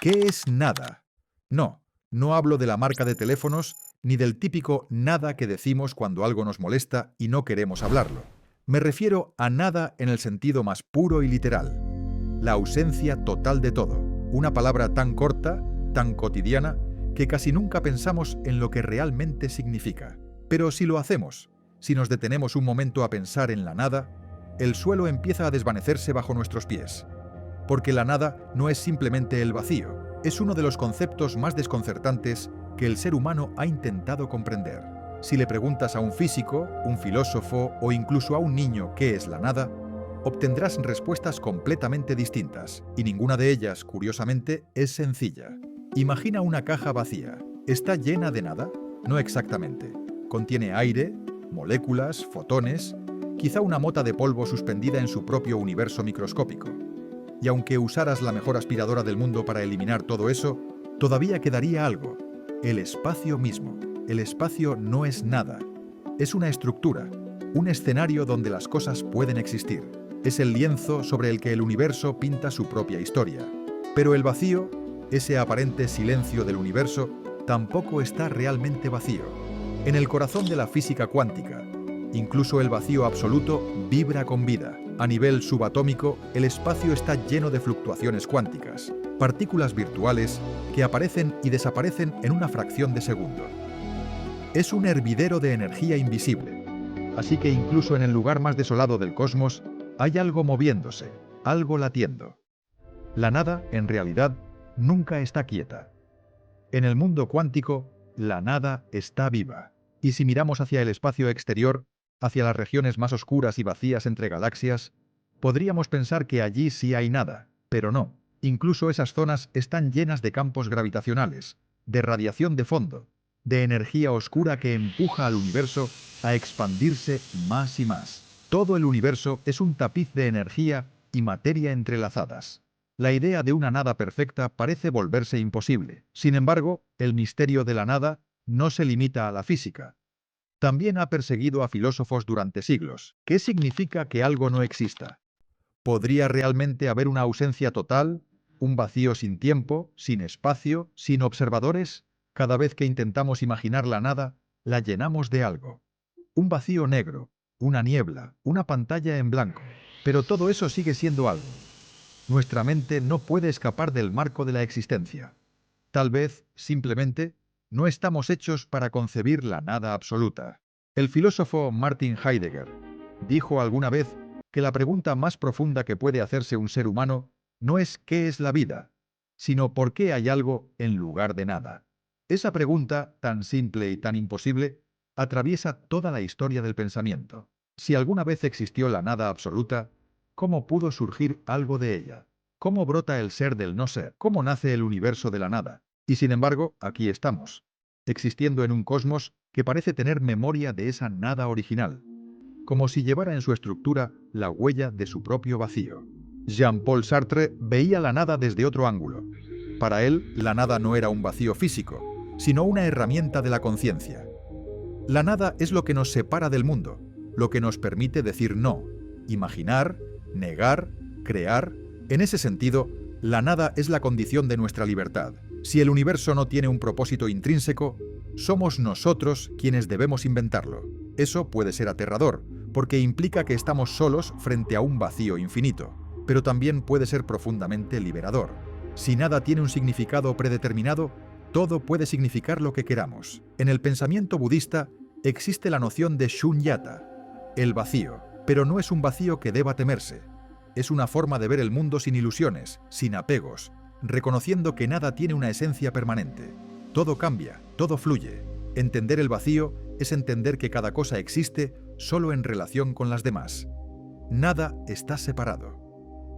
¿Qué es nada? No, no hablo de la marca de teléfonos ni del típico nada que decimos cuando algo nos molesta y no queremos hablarlo. Me refiero a nada en el sentido más puro y literal. La ausencia total de todo. Una palabra tan corta, tan cotidiana, que casi nunca pensamos en lo que realmente significa. Pero si lo hacemos, si nos detenemos un momento a pensar en la nada, el suelo empieza a desvanecerse bajo nuestros pies. Porque la nada no es simplemente el vacío, es uno de los conceptos más desconcertantes que el ser humano ha intentado comprender. Si le preguntas a un físico, un filósofo o incluso a un niño qué es la nada, obtendrás respuestas completamente distintas, y ninguna de ellas, curiosamente, es sencilla. Imagina una caja vacía. ¿Está llena de nada? No exactamente. Contiene aire, moléculas, fotones, quizá una mota de polvo suspendida en su propio universo microscópico. Y aunque usaras la mejor aspiradora del mundo para eliminar todo eso, todavía quedaría algo: el espacio mismo. El espacio no es nada. Es una estructura, un escenario donde las cosas pueden existir. Es el lienzo sobre el que el universo pinta su propia historia. Pero el vacío, ese aparente silencio del universo, tampoco está realmente vacío. En el corazón de la física cuántica, incluso el vacío absoluto vibra con vida. A nivel subatómico, el espacio está lleno de fluctuaciones cuánticas, partículas virtuales que aparecen y desaparecen en una fracción de segundo. Es un hervidero de energía invisible. Así que incluso en el lugar más desolado del cosmos, hay algo moviéndose, algo latiendo. La nada, en realidad, nunca está quieta. En el mundo cuántico, la nada está viva. Y si miramos hacia el espacio exterior, hacia las regiones más oscuras y vacías entre galaxias, podríamos pensar que allí sí hay nada, pero no. Incluso esas zonas están llenas de campos gravitacionales, de radiación de fondo, de energía oscura que empuja al universo a expandirse más y más. Todo el universo es un tapiz de energía y materia entrelazadas. La idea de una nada perfecta parece volverse imposible. Sin embargo, el misterio de la nada no se limita a la física. También ha perseguido a filósofos durante siglos. ¿Qué significa que algo no exista? ¿Podría realmente haber una ausencia total, un vacío sin tiempo, sin espacio, sin observadores? Cada vez que intentamos imaginar la nada, la llenamos de algo. Un vacío negro, una niebla, una pantalla en blanco. Pero todo eso sigue siendo algo. Nuestra mente no puede escapar del marco de la existencia. Tal vez, simplemente, no estamos hechos para concebir la nada absoluta. El filósofo Martin Heidegger dijo alguna vez que la pregunta más profunda que puede hacerse un ser humano no es ¿qué es la vida?, sino ¿por qué hay algo en lugar de nada? Esa pregunta, tan simple y tan imposible, atraviesa toda la historia del pensamiento. Si alguna vez existió la nada absoluta, ¿cómo pudo surgir algo de ella? ¿Cómo brota el ser del no ser? ¿Cómo nace el universo de la nada? Y sin embargo, aquí estamos, existiendo en un cosmos que parece tener memoria de esa nada original, como si llevara en su estructura la huella de su propio vacío. Jean-Paul Sartre veía la nada desde otro ángulo. Para él, la nada no era un vacío físico, sino una herramienta de la conciencia. La nada es lo que nos separa del mundo, lo que nos permite decir no, imaginar, negar, crear. En ese sentido, la nada es la condición de nuestra libertad. Si el universo no tiene un propósito intrínseco, somos nosotros quienes debemos inventarlo. Eso puede ser aterrador, porque implica que estamos solos frente a un vacío infinito, pero también puede ser profundamente liberador. Si nada tiene un significado predeterminado, todo puede significar lo que queramos. En el pensamiento budista existe la noción de shunyata, el vacío, pero no es un vacío que deba temerse. Es una forma de ver el mundo sin ilusiones, sin apegos, reconociendo que nada tiene una esencia permanente. Todo cambia, todo fluye. Entender el vacío es entender que cada cosa existe solo en relación con las demás. Nada está separado.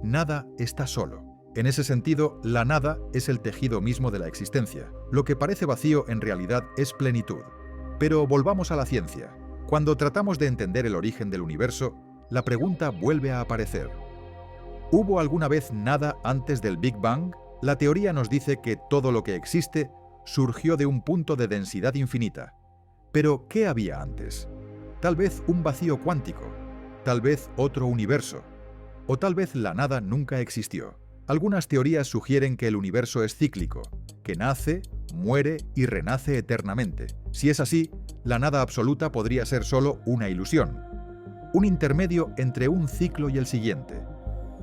Nada está solo. En ese sentido, la nada es el tejido mismo de la existencia. Lo que parece vacío en realidad es plenitud. Pero volvamos a la ciencia. Cuando tratamos de entender el origen del universo, la pregunta vuelve a aparecer. ¿Hubo alguna vez nada antes del Big Bang? La teoría nos dice que todo lo que existe surgió de un punto de densidad infinita. Pero, ¿qué había antes? Tal vez un vacío cuántico, tal vez otro universo, o tal vez la nada nunca existió. Algunas teorías sugieren que el universo es cíclico, que nace, muere y renace eternamente. Si es así, la nada absoluta podría ser solo una ilusión, un intermedio entre un ciclo y el siguiente.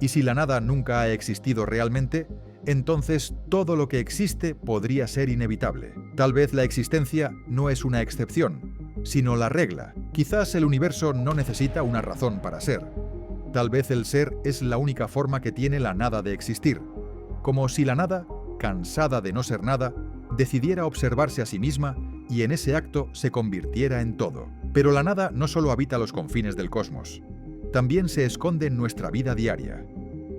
Y si la nada nunca ha existido realmente, entonces todo lo que existe podría ser inevitable. Tal vez la existencia no es una excepción, sino la regla. Quizás el universo no necesita una razón para ser. Tal vez el ser es la única forma que tiene la nada de existir, como si la nada, cansada de no ser nada, decidiera observarse a sí misma y en ese acto se convirtiera en todo. Pero la nada no solo habita los confines del cosmos, también se esconde en nuestra vida diaria,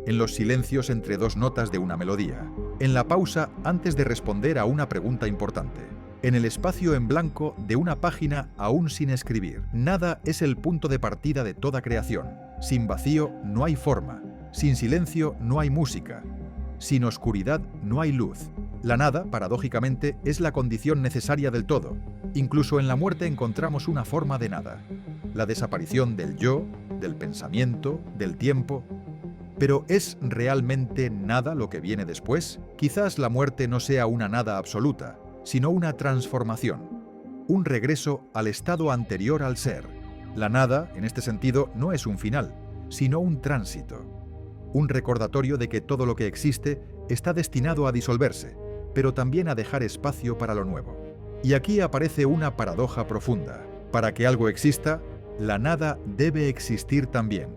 en los silencios entre dos notas de una melodía, en la pausa antes de responder a una pregunta importante, en el espacio en blanco de una página aún sin escribir. Nada es el punto de partida de toda creación. Sin vacío no hay forma, sin silencio no hay música, sin oscuridad no hay luz. La nada, paradójicamente, es la condición necesaria del todo. Incluso en la muerte encontramos una forma de nada, la desaparición del yo, del pensamiento, del tiempo. ¿Pero es realmente nada lo que viene después? Quizás la muerte no sea una nada absoluta, sino una transformación, un regreso al estado anterior al ser. La nada, en este sentido, no es un final, sino un tránsito, un recordatorio de que todo lo que existe está destinado a disolverse, pero también a dejar espacio para lo nuevo. Y aquí aparece una paradoja profunda. Para que algo exista, la nada debe existir también.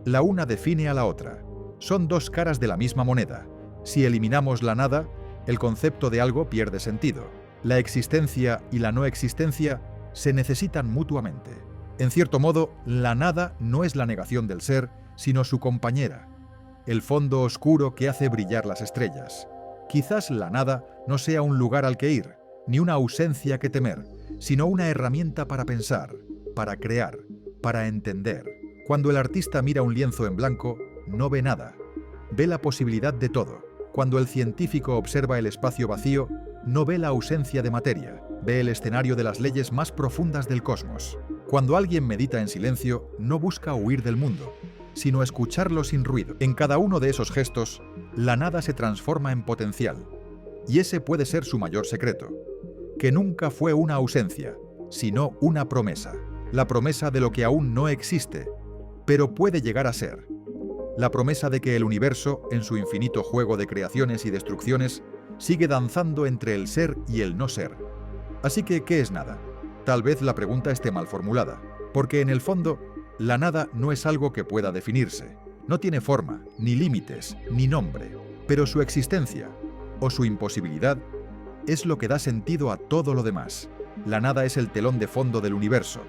La una define a la otra. Son dos caras de la misma moneda. Si eliminamos la nada, el concepto de algo pierde sentido. La existencia y la no existencia se necesitan mutuamente. En cierto modo, la nada no es la negación del ser, sino su compañera, el fondo oscuro que hace brillar las estrellas. Quizás la nada no sea un lugar al que ir, ni una ausencia que temer, sino una herramienta para pensar, para crear, para entender. Cuando el artista mira un lienzo en blanco, no ve nada, ve la posibilidad de todo. Cuando el científico observa el espacio vacío, no ve la ausencia de materia, ve el escenario de las leyes más profundas del cosmos. Cuando alguien medita en silencio, no busca huir del mundo, sino escucharlo sin ruido. En cada uno de esos gestos, la nada se transforma en potencial. Y ese puede ser su mayor secreto, que nunca fue una ausencia, sino una promesa. La promesa de lo que aún no existe, pero puede llegar a ser. La promesa de que el universo, en su infinito juego de creaciones y destrucciones, sigue danzando entre el ser y el no ser. Así que, ¿qué es nada? Tal vez la pregunta esté mal formulada, porque en el fondo, la nada no es algo que pueda definirse. No tiene forma, ni límites, ni nombre, pero su existencia, o su imposibilidad, es lo que da sentido a todo lo demás. La nada es el telón de fondo del universo,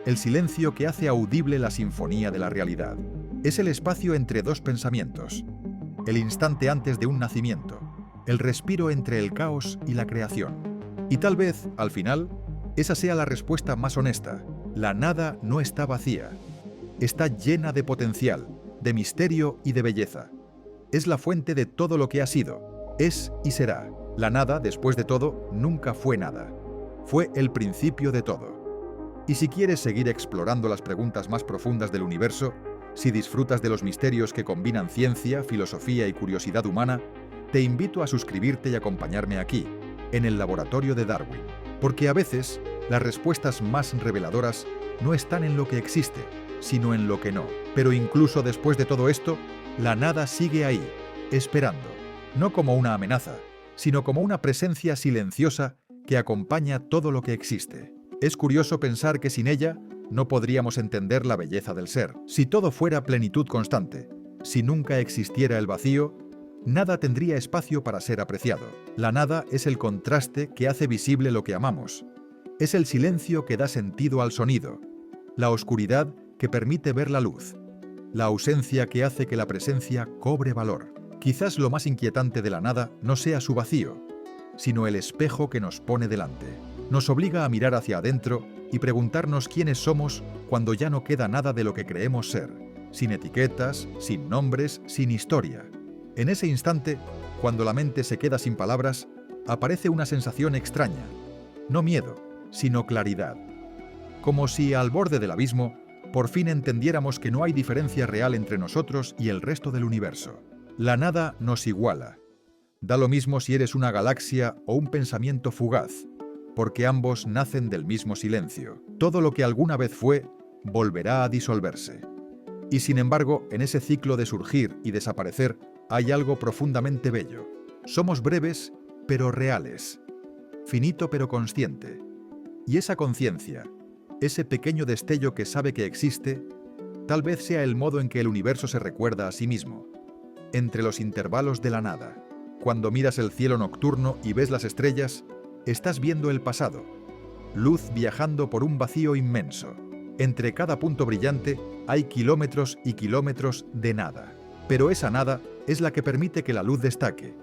el silencio que hace audible la sinfonía de la realidad. Es el espacio entre dos pensamientos, el instante antes de un nacimiento, el respiro entre el caos y la creación. Y tal vez, al final, esa sea la respuesta más honesta. La nada no está vacía. Está llena de potencial, de misterio y de belleza. Es la fuente de todo lo que ha sido, es y será. La nada, después de todo, nunca fue nada. Fue el principio de todo. Y si quieres seguir explorando las preguntas más profundas del universo, si disfrutas de los misterios que combinan ciencia, filosofía y curiosidad humana, te invito a suscribirte y acompañarme aquí, en el Laboratorio de Darwin. Porque a veces, las respuestas más reveladoras no están en lo que existe, sino en lo que no. Pero incluso después de todo esto, la nada sigue ahí, esperando, no como una amenaza, sino como una presencia silenciosa que acompaña todo lo que existe. Es curioso pensar que sin ella no podríamos entender la belleza del ser. Si todo fuera plenitud constante, si nunca existiera el vacío, nada tendría espacio para ser apreciado. La nada es el contraste que hace visible lo que amamos. Es el silencio que da sentido al sonido, la oscuridad que permite ver la luz, la ausencia que hace que la presencia cobre valor. Quizás lo más inquietante de la nada no sea su vacío, sino el espejo que nos pone delante. Nos obliga a mirar hacia adentro y preguntarnos quiénes somos cuando ya no queda nada de lo que creemos ser, sin etiquetas, sin nombres, sin historia. En ese instante, cuando la mente se queda sin palabras, aparece una sensación extraña, no miedo, sino claridad. Como si al borde del abismo, por fin entendiéramos que no hay diferencia real entre nosotros y el resto del universo. La nada nos iguala. Da lo mismo si eres una galaxia o un pensamiento fugaz, porque ambos nacen del mismo silencio. Todo lo que alguna vez fue, volverá a disolverse. Y sin embargo, en ese ciclo de surgir y desaparecer, hay algo profundamente bello. Somos breves, pero reales. Finito, pero consciente. Y esa conciencia, ese pequeño destello que sabe que existe, tal vez sea el modo en que el universo se recuerda a sí mismo. Entre los intervalos de la nada. Cuando miras el cielo nocturno y ves las estrellas, estás viendo el pasado. Luz viajando por un vacío inmenso. Entre cada punto brillante hay kilómetros y kilómetros de nada. Pero esa nada es la que permite que la luz destaque.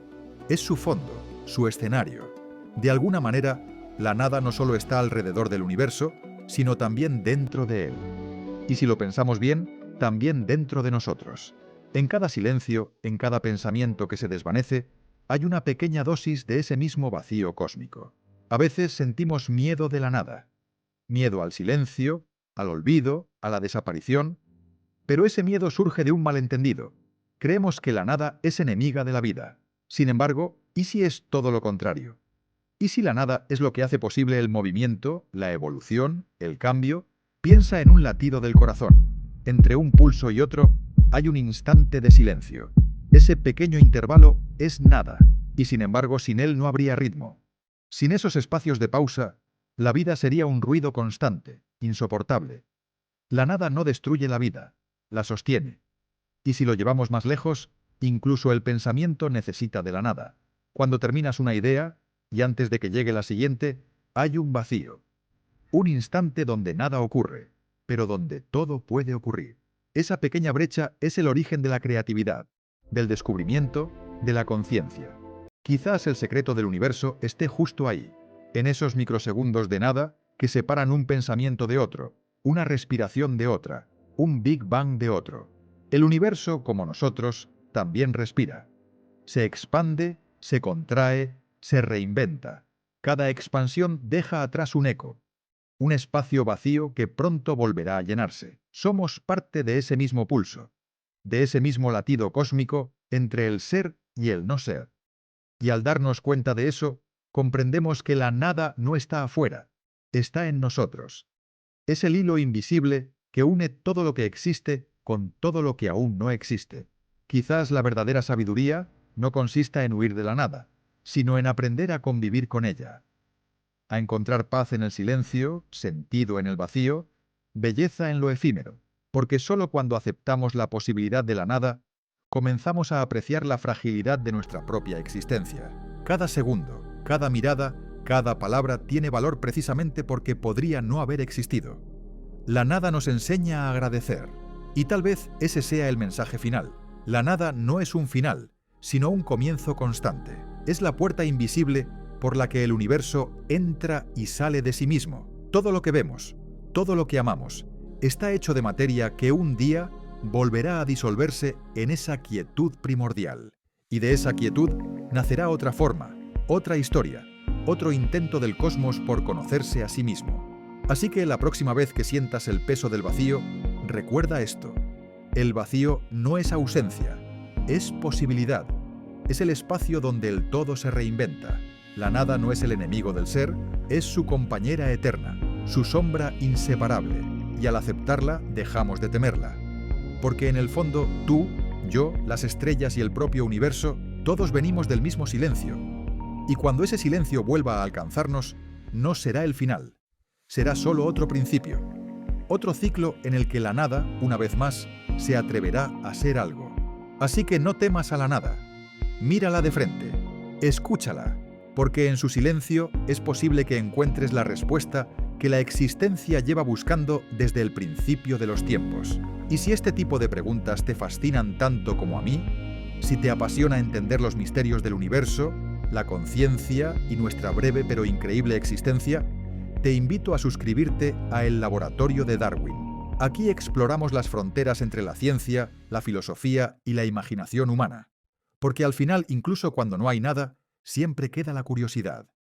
Es su fondo, su escenario. De alguna manera, la nada no solo está alrededor del universo, sino también dentro de él. Y si lo pensamos bien, también dentro de nosotros. En cada silencio, en cada pensamiento que se desvanece, hay una pequeña dosis de ese mismo vacío cósmico. A veces sentimos miedo de la nada. Miedo al silencio, al olvido, a la desaparición. Pero ese miedo surge de un malentendido. Creemos que la nada es enemiga de la vida. Sin embargo, ¿y si es todo lo contrario? ¿Y si la nada es lo que hace posible el movimiento, la evolución, el cambio? Piensa en un latido del corazón. Entre un pulso y otro, hay un instante de silencio. Ese pequeño intervalo es nada, y sin embargo sin él no habría ritmo. Sin esos espacios de pausa, la vida sería un ruido constante, insoportable. La nada no destruye la vida, la sostiene. Y si lo llevamos más lejos, incluso el pensamiento necesita de la nada. Cuando terminas una idea, y antes de que llegue la siguiente, hay un vacío. Un instante donde nada ocurre, pero donde todo puede ocurrir. Esa pequeña brecha es el origen de la creatividad, del descubrimiento, de la conciencia. Quizás el secreto del universo esté justo ahí, en esos microsegundos de nada que separan un pensamiento de otro, una respiración de otra, un Big Bang de otro. El universo, como nosotros, también respira. Se expande, se contrae, se reinventa. Cada expansión deja atrás un eco, un espacio vacío que pronto volverá a llenarse. Somos parte de ese mismo pulso, de ese mismo latido cósmico entre el ser y el no ser. Y al darnos cuenta de eso, comprendemos que la nada no está afuera, está en nosotros. Es el hilo invisible que une todo lo que existe con todo lo que aún no existe. Quizás la verdadera sabiduría no consista en huir de la nada, sino en aprender a convivir con ella, a encontrar paz en el silencio, sentido en el vacío, belleza en lo efímero, porque solo cuando aceptamos la posibilidad de la nada, comenzamos a apreciar la fragilidad de nuestra propia existencia. Cada segundo, cada mirada, cada palabra tiene valor precisamente porque podría no haber existido. La nada nos enseña a agradecer, y tal vez ese sea el mensaje final. La nada no es un final, sino un comienzo constante. Es la puerta invisible por la que el universo entra y sale de sí mismo. Todo lo que vemos, todo lo que amamos, está hecho de materia que un día volverá a disolverse en esa quietud primordial. Y de esa quietud nacerá otra forma, otra historia, otro intento del cosmos por conocerse a sí mismo. Así que la próxima vez que sientas el peso del vacío, recuerda esto. El vacío no es ausencia, es posibilidad. Es el espacio donde el todo se reinventa. La nada no es el enemigo del ser, es su compañera eterna, su sombra inseparable, y al aceptarla dejamos de temerla. Porque en el fondo tú, yo, las estrellas y el propio universo, todos venimos del mismo silencio. Y cuando ese silencio vuelva a alcanzarnos, no será el final, será solo otro principio, otro ciclo en el que la nada, una vez más, se atreverá a ser algo. Así que no temas a la nada, mírala de frente, escúchala, porque en su silencio es posible que encuentres la respuesta que la existencia lleva buscando desde el principio de los tiempos. Y si este tipo de preguntas te fascinan tanto como a mí, si te apasiona entender los misterios del universo, la conciencia y nuestra breve pero increíble existencia, te invito a suscribirte a El Laboratorio de Darwin. Aquí exploramos las fronteras entre la ciencia, la filosofía y la imaginación humana. Porque al final, incluso cuando no hay nada, siempre queda la curiosidad.